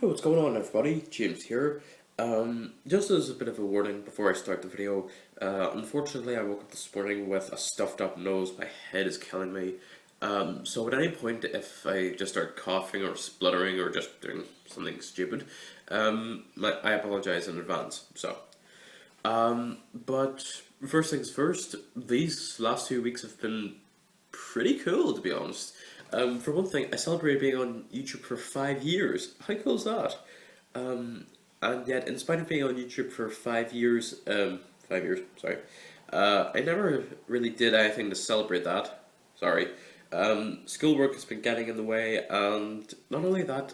Hi, what's going on everybody? James here. Just as a bit of a warning before I start the video, unfortunately I woke up this morning with a stuffed up nose, my head is killing me. So at any point if I just start coughing or spluttering or just doing something stupid, I apologize in advance. But first things first, these last 2 weeks have been pretty cool, to be honest. For one thing, I celebrated being on YouTube for 5 years. How cool is that? And yet, in spite of being on YouTube for 5 years, 5 years, sorry, I never really did anything to celebrate that. Sorry. Schoolwork has been getting in the way, and not only but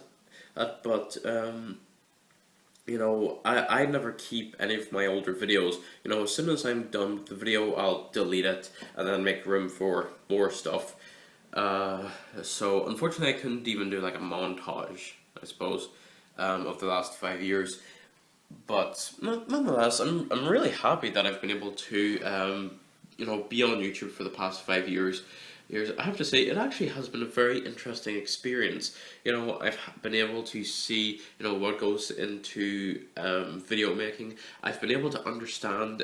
I never keep any of my older videos. As soon as I'm done with the video, I'll delete it and then make room for more stuff. So unfortunately I couldn't even do like a montage, I suppose, of the last 5 years. But nonetheless, I'm really happy that I've been able to, be on YouTube for the past 5 years. I have to say, it actually has been a very interesting experience. I've been able to see, what goes into video making. I've been able to understand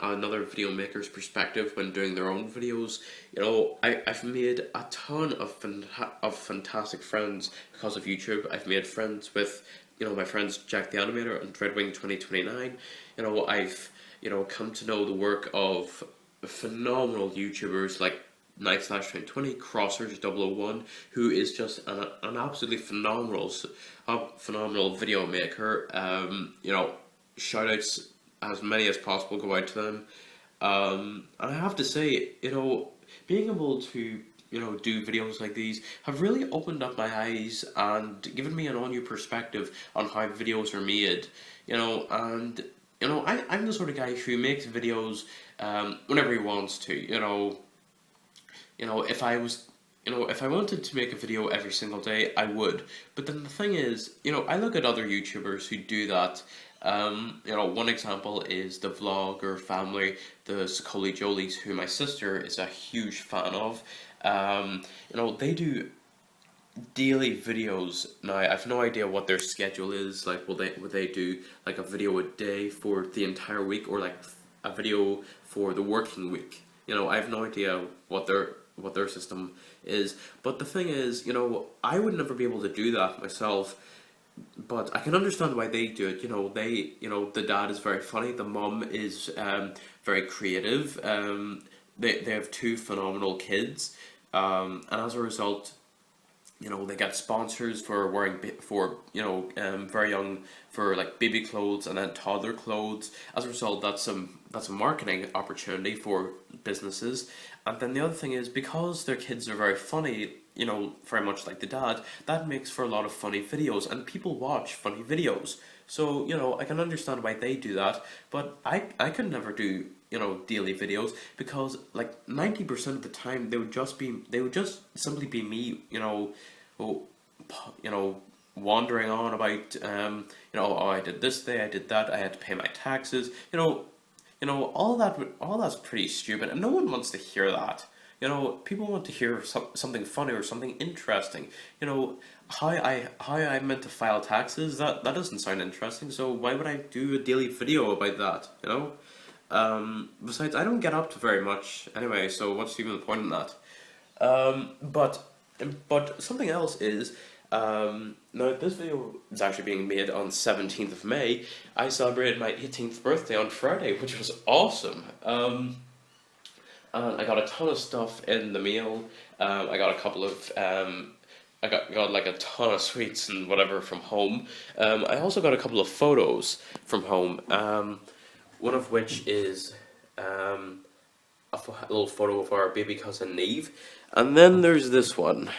another video maker's perspective when doing their own videos. I've made a ton of fantastic friends because of YouTube. I've made friends with, my friends Jack the Animator and Dreadwing 2029. I've, come to know the work of phenomenal YouTubers like Night/2020, Crossers 001, who is just an absolutely phenomenal video maker. Shoutouts as many as possible go out to them. And I have to say, being able to do videos like these have really opened up my eyes and given me an all new perspective on how videos are made. I'm the sort of guy who makes videos whenever he wants to. If I wanted to make a video every single day, I would. But then the thing is, I look at other YouTubers who do that. One example is the vlogger family, the Scully Jolies, who my sister is a huge fan of. They do daily videos. Now, I've no idea what their schedule is. Like, will they do like a video a day for the entire week, or like a video for the working week? I have no idea what their system is. But the thing is, I would never be able to do that myself. But I can understand why they do it. The dad is very funny. The mom is very creative. They have two phenomenal kids, and as a result, they get sponsors for wearing very young, for like baby clothes and then toddler clothes. As a result, that's a marketing opportunity for businesses. And then the other thing is, because their kids are very funny, very much like the dad, that makes for a lot of funny videos, and people watch funny videos. So, I can understand why they do that, but I could never do, daily videos, because like 90% of the time they would just simply be me, wandering on about, oh, I did this day, I did that, I had to pay my taxes, all that's pretty stupid, and no one wants to hear that. People want to hear something funny or something interesting. How I meant to file taxes, that doesn't sound interesting, so why would I do a daily video about that, Besides, I don't get up to very much anyway, so what's even the point in that? But something else is, now this video is actually being made on 17th of May. I celebrated my 18th birthday on Friday, which was awesome. And I got a ton of stuff in the mail. I got a couple of, I got like a ton of sweets and whatever from home. I also got a couple of photos from home. One of which is a little photo of our baby cousin Neve. And then there's this one.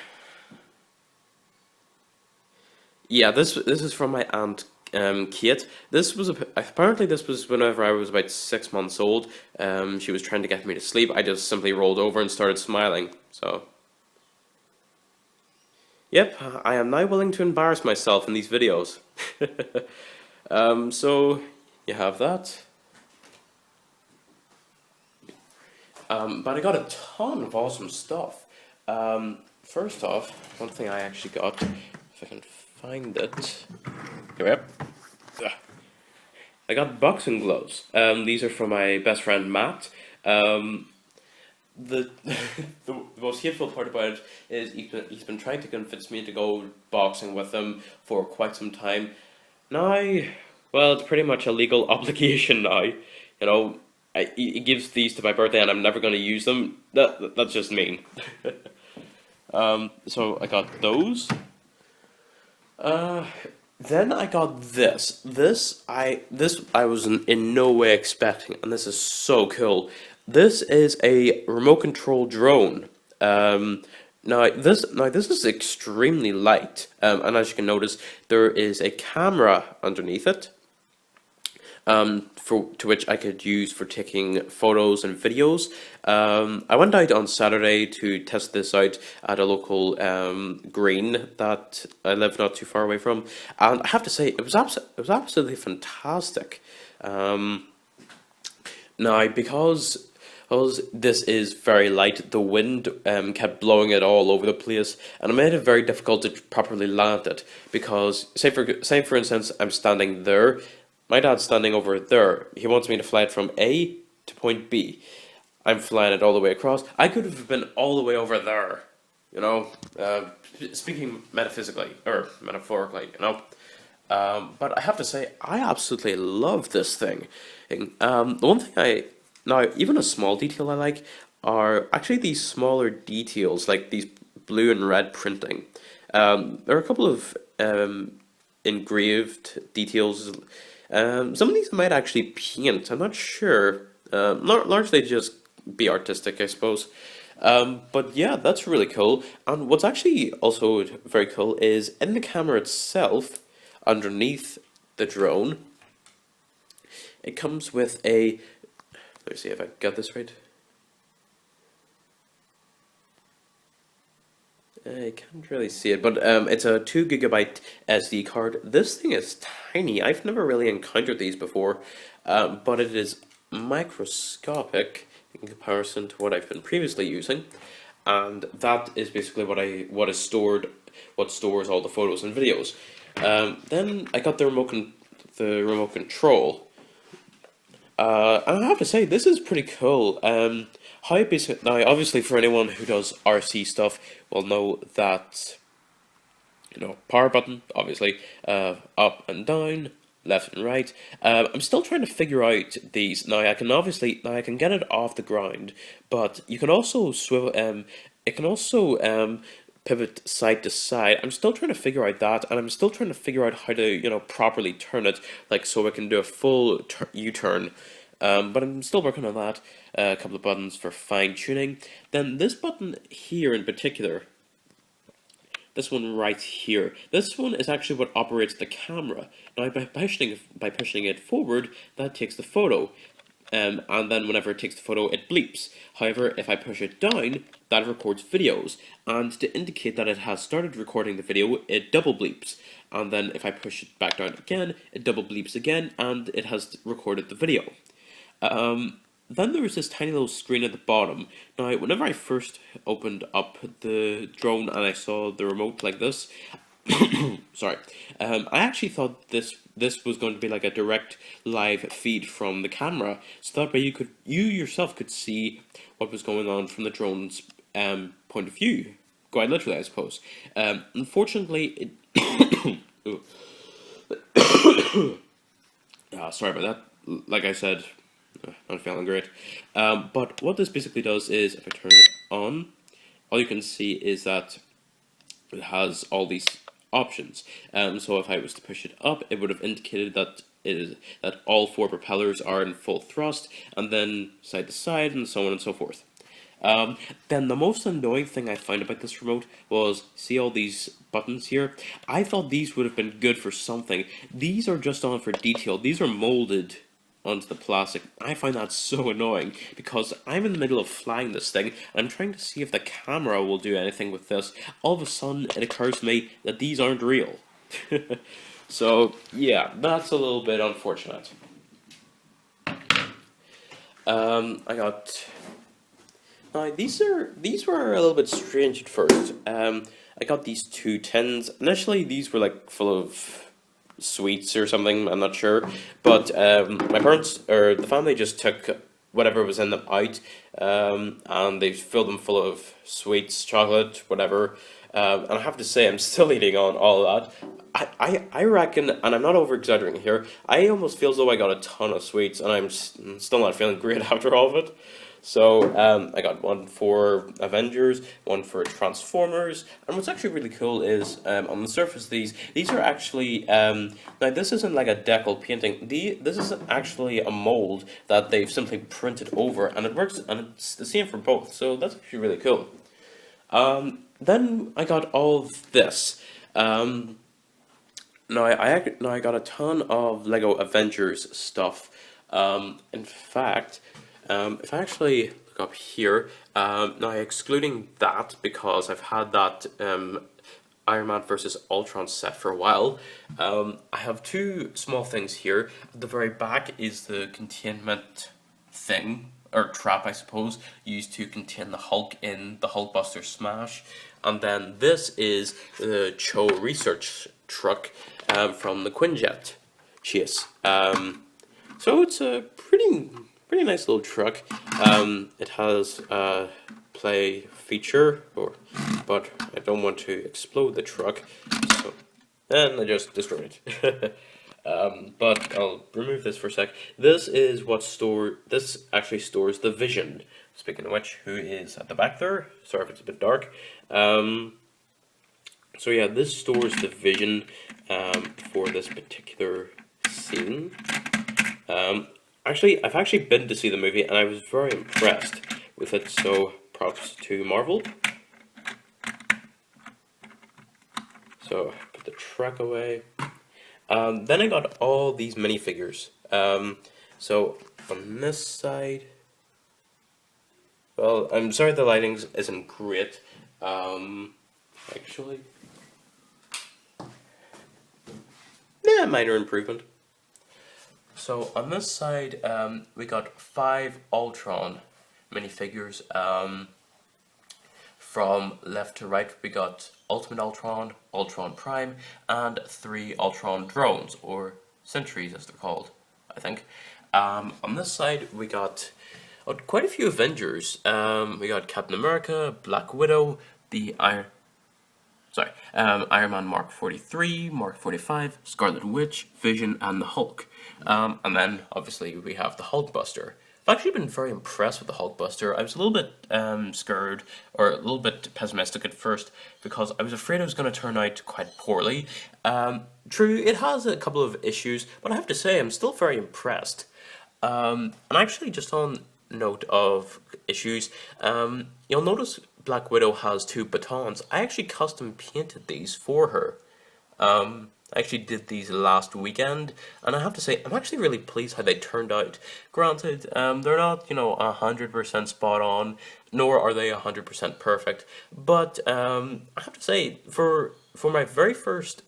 Yeah, this is from my aunt Kate. Apparently this was whenever I was about 6 months old. She was trying to get me to sleep. I just simply rolled over and started smiling. So, yep, I am now willing to embarrass myself in these videos. So you have that. But I got a ton of awesome stuff. First off, one thing I actually got, if I can find it. Here we are. I got boxing gloves. These are from my best friend Matt. The the most hateful part about it is he's been trying to convince me to go boxing with him for quite some time. Now, well, it's pretty much a legal obligation now. You know, he gives these to my birthday, and I'm never going to use them. That's just mean. So I got those. Then I got this. This I was in no way expecting, and this is so cool. This is a remote control drone. Now this is extremely light, and as you can notice, there is a camera underneath it. To which I could use for taking photos and videos. I went out on Saturday to test this out at a local green that I live not too far away from, and I have to say it was absolutely fantastic. Now because this is very light, the wind kept blowing it all over the place, and it made it very difficult to properly land it. Because say for instance, I'm standing there. My dad's standing over there. He wants me to fly it from A to point B. I'm flying it all the way across. I could have been all the way over there, you know, speaking metaphysically, or metaphorically, you know. But I have to say, I absolutely love this thing. The one thing now, even a small detail I like are actually these smaller details, like these blue and red printing. There are a couple of engraved details. Some of these I might actually paint, I'm not sure. Largely just be artistic, I suppose. But yeah, that's really cool. And what's actually also very cool is in the camera itself, underneath the drone, it comes with a, let's see if I got this right. I can't really see it, but it's a 2 GB SD card. This thing is tiny. I've never really encountered these before, but it is microscopic in comparison to what I've been previously using, and that is basically what stores all the photos and videos. Then I got the remote control. And I have to say, this is pretty cool. Now, obviously, for anyone who does RC stuff, will know that, you know, power button, obviously, up and down, left and right. I'm still trying to figure out these. Now, I can get it off the ground, but you can also swivel. It can also pivot side to side. I'm still trying to figure out that, and I'm still trying to figure out how to, you know, properly turn it, like so I can do a full U-turn. But I'm still working on that. A couple of buttons for fine-tuning. Then this button here in particular, this one right here, this one is actually what operates the camera. Now by pushing it forward, that takes the photo. And then whenever it takes the photo, it bleeps. However, if I push it down, that records videos. And to indicate that it has started recording the video, it double bleeps. And then if I push it back down again, it double bleeps again, and it has recorded the video. Then there was this tiny little screen at the bottom. Now, whenever I first opened up the drone and I saw the remote like this, sorry, I actually thought this was going to be like a direct live feed from the camera, so that way you yourself could see what was going on from the drone's point of view, quite literally, I suppose. Unfortunately, sorry about that. Like I said, not feeling great. But what this basically does is, if I turn it on, all you can see is that it has all these options. So if I was to push it up, it would have indicated that all 4 propellers are in full thrust, and then side to side, and so on and so forth. Then the most annoying thing I found about this remote was, see all these buttons here? I thought these would have been good for something. These are just on for detail. These are molded onto the plastic. I find that so annoying, because I'm in the middle of flying this thing, and I'm trying to see if the camera will do anything with this. All of a sudden, it occurs to me that these aren't real. So, yeah, that's a little bit unfortunate. I got... Now, these were a little bit strange at first. I got these two tins. Initially, these were like full of sweets or something, I'm not sure. But my parents, or the family, just took whatever was in them out, and they filled them full of sweets, chocolate, whatever. And I have to say, I'm still eating on all of that. I reckon, and I'm not over exaggerating here, I almost feel as though I got a ton of sweets, and I'm still not feeling great after all of it. So I got one for Avengers, one for Transformers, and what's actually really cool is on the surface of these are actually now this isn't like a decal painting. This is actually a mold that they've simply printed over, and it works, and it's the same for both. So that's actually really cool. Then I got all of this. Now I got a ton of Lego Avengers stuff. In fact, if I actually look up here, now excluding that because I've had that Iron Man versus Ultron set for a while, I have two small things here. At the very back is the containment thing, or trap I suppose, used to contain the Hulk in the Hulkbuster smash. And then this is the Cho research truck from the Quinjet chase. So it's a pretty nice little truck. It has a play feature, but I don't want to explode the truck, so then I just destroyed it. But I'll remove this for a sec. This is this actually stores the Vision. Speaking of which, who is at the back there? Sorry if it's a bit dark. So yeah, this stores the Vision for this particular scene. Actually, I've actually been to see the movie, and I was very impressed with it, so props to Marvel. So, put the truck away. Then I got all these minifigures. So, on this side... Well, I'm sorry the lighting isn't great. Actually... Yeah, minor improvement. So on this side, we got 5 Ultron minifigures. From left to right, we got Ultimate Ultron, Ultron Prime, and 3 Ultron drones, or sentries as they're called, I think. On this side, we got quite a few Avengers. We got Captain America, Black Widow, the Iron Man Mark 43, Mark 45, Scarlet Witch, Vision, and the Hulk. And then, obviously, we have the Hulkbuster. I've actually been very impressed with the Hulkbuster. I was a little bit scared, or a little bit pessimistic at first, because I was afraid it was going to turn out quite poorly. True, it has a couple of issues, but I have to say, I'm still very impressed. And actually, just on note of issues, you'll notice Black Widow has 2 batons. I actually custom painted these for her. I actually did these last weekend, and I have to say, I'm actually really pleased how they turned out. Granted, they're not, 100% spot on, nor are they 100% perfect, but I have to say, for my very first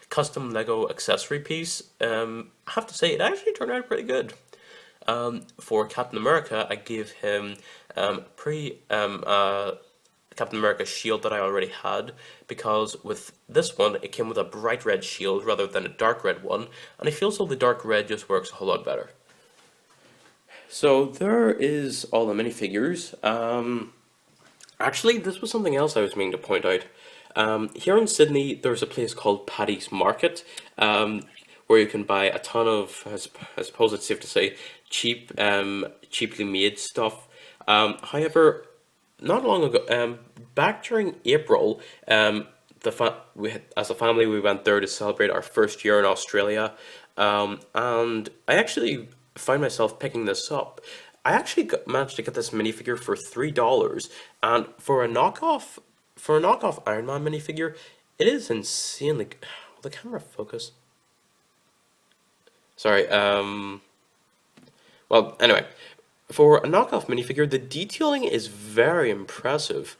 custom Lego accessory piece, I have to say, it actually turned out pretty good. For Captain America, I gave him Captain America shield that I already had, because with this one, it came with a bright red shield rather than a dark red one, and I feel so the dark red just works a whole lot better. So there is all the minifigures. Actually, this was something else I was meaning to point out. Here in Sydney, there's a place called Paddy's Market, where you can buy a ton of, I suppose it's safe to say, cheaply made stuff. However, not long ago, back during April, as a family we went there to celebrate our first year in Australia, and I actually find myself picking this up. I actually managed to get this minifigure for $3, and for a knockoff Iron Man minifigure, it is insanely. Will the camera focus? Sorry. Well, anyway. For a knockoff minifigure, the detailing is very impressive.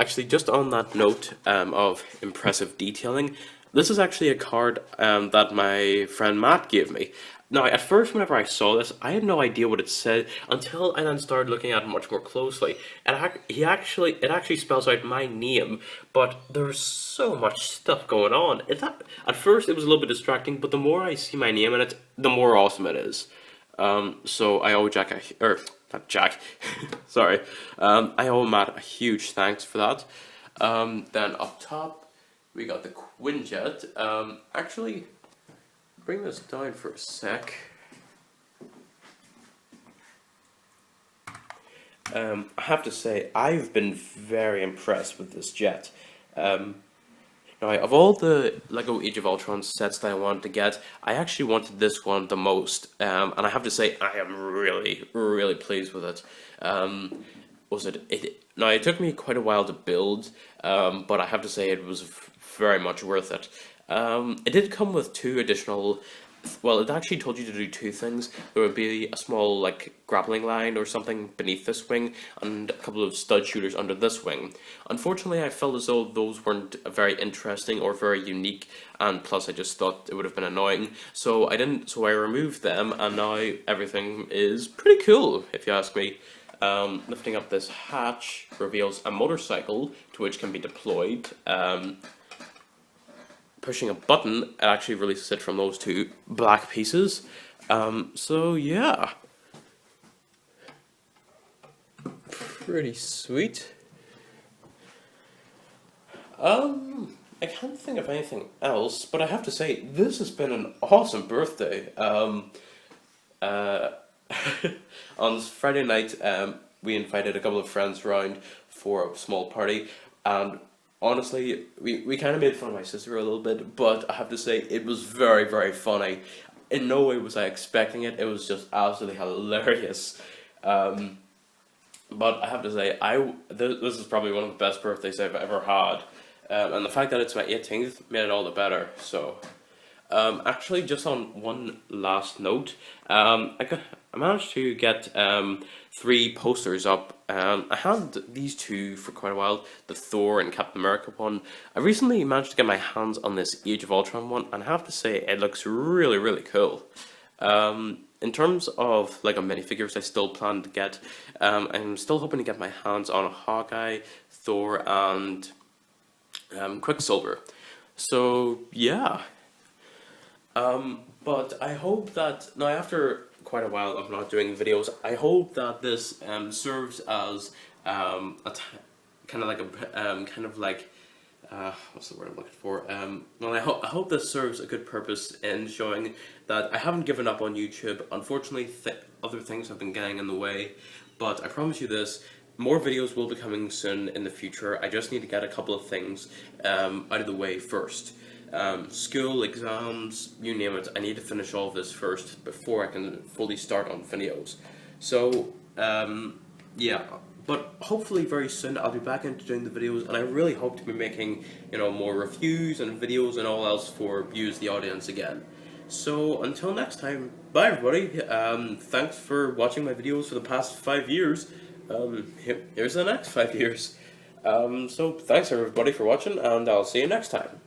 Actually, just on that note of impressive detailing, this is actually a card that my friend Matt gave me. Now, at first, whenever I saw this, I had no idea what it said until I then started looking at it much more closely. And it actually spells out my name, but there's so much stuff going on. At first, it was a little bit distracting, but the more I see my name in it, the more awesome it is. So I owe Jack not Jack, sorry. I owe Matt a huge thanks for that. Then up top, we got the Quinjet. Actually, bring this down for a sec. I have to say, I've been very impressed with this jet. Now, of all the LEGO Age of Ultron sets that I wanted to get, I actually wanted this one the most, and I have to say I am really, really pleased with it. Now, it took me quite a while to build, but I have to say it was very much worth it. It did come with two additional. Well, it actually told you to do two things. There would be a small, like, grappling line or something beneath this wing, and a couple of stud shooters under this wing. Unfortunately, I felt as though those weren't very interesting or very unique, and plus I just thought it would have been annoying. So I removed them, and now everything is pretty cool, if you ask me. Lifting up this hatch reveals a motorcycle to which can be deployed. Pushing a button, it actually releases it from those two black pieces. So yeah, pretty sweet. I can't think of anything else, but I have to say this has been an awesome birthday. On Friday night, we invited a couple of friends around for a small party, and honestly, we kind of made fun of my sister a little bit, but I have to say, it was very, very funny. In no way was I expecting it. It was just absolutely hilarious. But I have to say, this is probably one of the best birthdays I've ever had. And the fact that it's my 18th made it all the better, so. Actually, just on one last note, I managed to get 3 posters up. I had these two for quite a while, the Thor and Captain America one. I recently managed to get my hands on this Age of Ultron one, and I have to say it looks really, really cool. In terms of LEGO minifigures I still plan to get, I'm still hoping to get my hands on Hawkeye, Thor, and Quicksilver. So, yeah. But I hope that, now after quite a while of not doing videos, I hope that this serves as what's the word I'm looking for? Well, I hope this serves a good purpose in showing that I haven't given up on YouTube. Unfortunately, other things have been getting in the way, but I promise you this. More videos will be coming soon in the future. I just need to get a couple of things out of the way first. School, exams, you name it, I need to finish all of this first before I can fully start on videos. So, yeah, but hopefully very soon I'll be back into doing the videos, and I really hope to be making, more reviews and videos and all else for you as the audience again. So, until next time, bye everybody. Thanks for watching my videos for the past 5 years. Here's the next 5 years. So, thanks everybody for watching, and I'll see you next time.